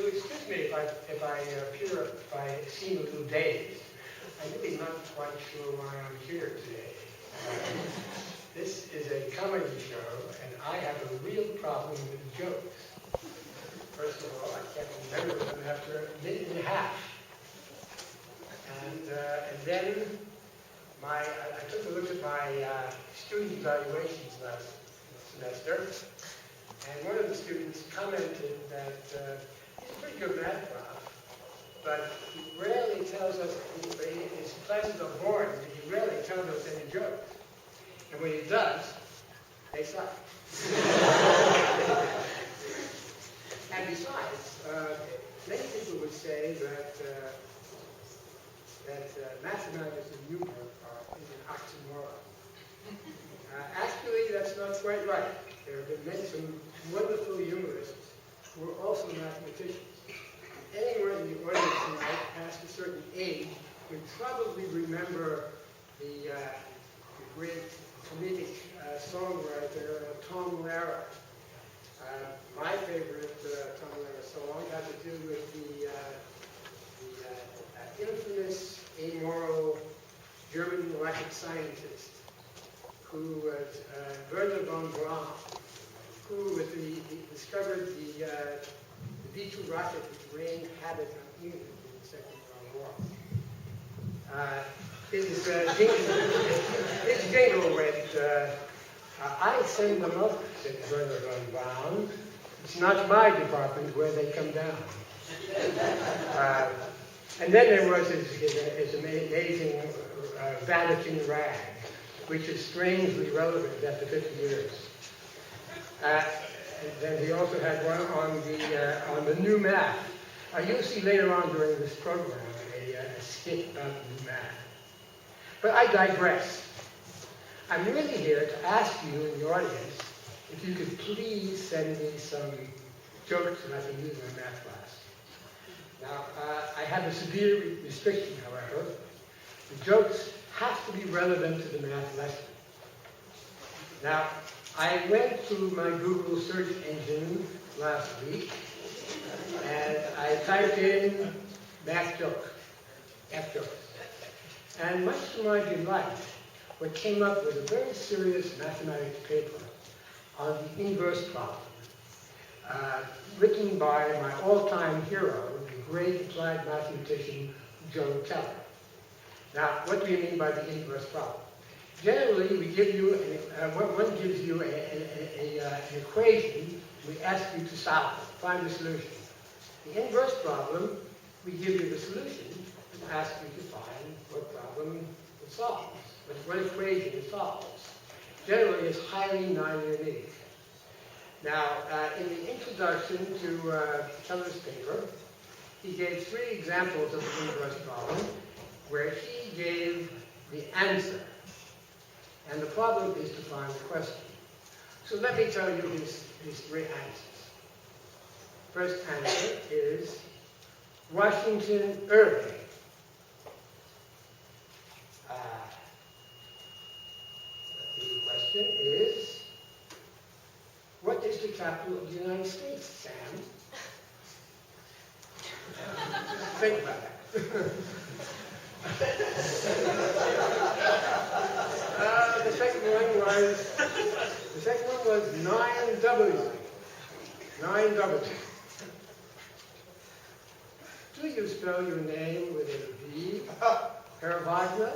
excuse me if I seem a little dazed. I'm really not quite sure why I'm here today. This is a comedy show, and I have a real problem with jokes. First of all, I can't remember them after a minute and a half. And then I took a look at my student evaluations last semester, and one of the students commented that he's a pretty good math prof, but he rarely tells us, his classes are boring, but he rarely tells us any jokes. And when he does, they suck. And besides, many people would say that mathematics and humor is an oxymoron. Actually, that's not quite right. There have been some wonderful humorists who are also mathematicians. Anyone in the audience tonight past a certain age would probably remember the great comedic songwriter Tom Lehrer. My favorite Tom Lehrer song had to do with the infamous, amoral German rocket scientist who was Werner von Braun, who discovered the V-2 rocket which reigned havoc on England in the Second World War. His jingle went, I send them up, said Werner von Braun. It's not my department where they come down. And then there was his amazing Vatican rag, which is strangely relevant after 50 years. And then he also had one on the new math. You'll see later on during this program a skit about the new math. But I digress. I'm really here to ask you in the audience if you could please send me some jokes that I can use in my math class. Now, I have a severe restriction, however. The jokes have to be relevant to the math lesson. Now, I went to my Google search engine last week, and I typed in math joke, F joke. And much to my delight, what came up was a very serious mathematics paper on the inverse problem, written by my all-time hero, the great applied mathematician, Joe Teller. Now, what do you mean by the inverse problem? Generally, we give you one gives you an equation. We ask you to solve it, find the solution. The inverse problem, we give you the solution and ask you to find what problem it solves, what equation it solves. Generally, it's highly non-unique. Now, in the introduction to Teller's paper, he gave 3 examples of the inverse problem where he gave the answer. And the problem is to find the question. So let me tell you his 3 answers. First answer is Washington Irving. The question is, what is the capital of the United States, Sam? Think about that. The second one was 9W. 9W. Do you spell your name with a V? Herr Wagner?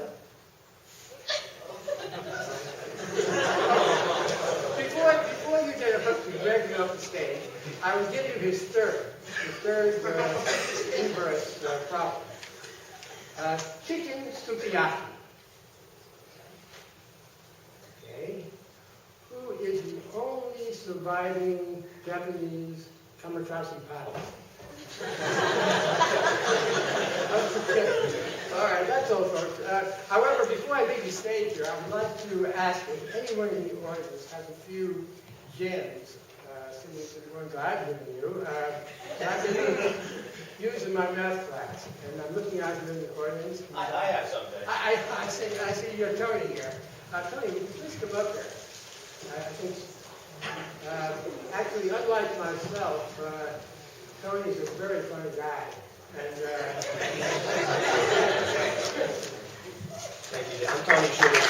Before you get hooked and drag me off the stage, I will give you his third inverse problem. Chicken sukiyaki. Okay. Who is the only surviving Japanese kamikaze pilot? All right, that's all, folks. However, before I leave the stage here, I would like to ask if anyone in the audience has a few gems, similar to the ones I've given you, that I've been using in my math class. And I'm looking out here in the audience. I have something. I see you're Tony here. Tony, would you please come up here? I think, actually, unlike myself, Tony's a very funny guy. And Thank you. I'm Tony Schuman.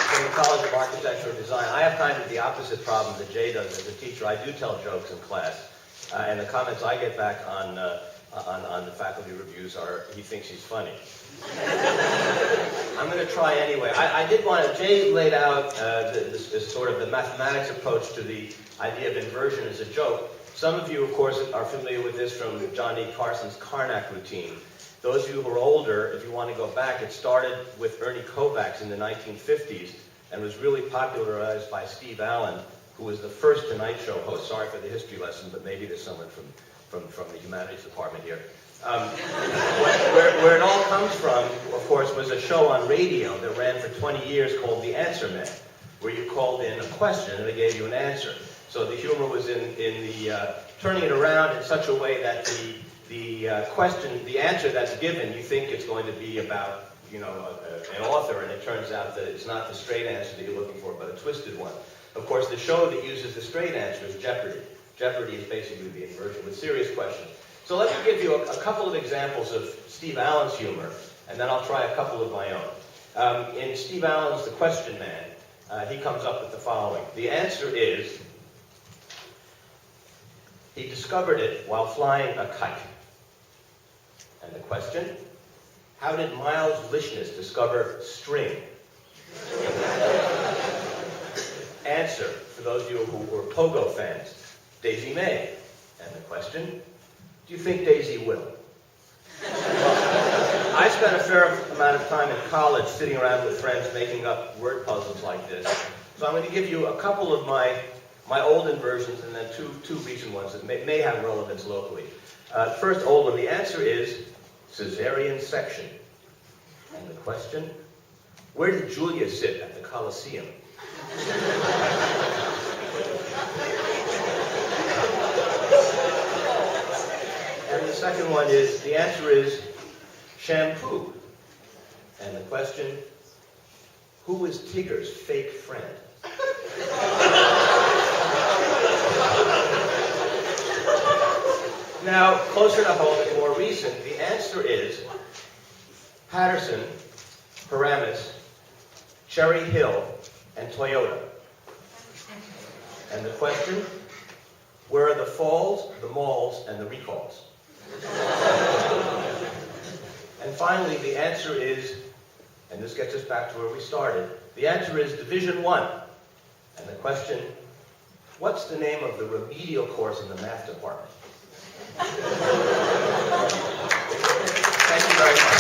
From the College of Architecture and Design. I have kind of the opposite problem that Jay does as a teacher. I do tell jokes in class, and the comments I get back on the faculty reviews are, he thinks he's funny. I'm going to try anyway. I did want to, Jay laid out this sort of the mathematics approach to the idea of inversion as a joke. Some of you, of course, are familiar with this from John D. Carson's Karnak routine. Those of you who are older, if you want to go back, it started with Ernie Kovacs in the 1950s and was really popularized by Steve Allen, who was the first Tonight Show host. Sorry for the history lesson, but maybe there's someone from the humanities department here. Where it all comes from, of course, was a show on radio that ran for 20 years called The Answer Man, where you called in a question and they gave you an answer. So the humor was in the turning it around in such a way that the question, the answer that's given, you think it's going to be about, an author, and it turns out that it's not the straight answer that you're looking for, but a twisted one. Of course, the show that uses the straight answer is Jeopardy. Jeopardy is basically the inversion with serious questions. So let me give you a couple of examples of Steve Allen's humor, and then I'll try a couple of my own. In Steve Allen's The Question Man, he comes up with the following. The answer is, he discovered it while flying a kite. And the question, how did Miles Lishness discover string? Answer, for those of you who were Pogo fans, Daisy May. And the question, do you think Daisy will? Well, I spent a fair amount of time in college sitting around with friends making up word puzzles like this. So I'm going to give you a couple of my old inversions and then two recent ones that may have relevance locally. First old one, the answer is cesarean section. And the question, where did Julia sit at the Colosseum? And the second one is, the answer is shampoo. And the question, who is Tigger's fake friend? Now, closer enough, a little bit more recent, the answer is Patterson, Paramus, Cherry Hill, and Toyota. And the question, where are the falls, the malls, and the recalls? And finally, the answer is, and this gets us back to where we started, the answer is Division 1. And the question, what's the name of the remedial course in the math department? Thank you very much.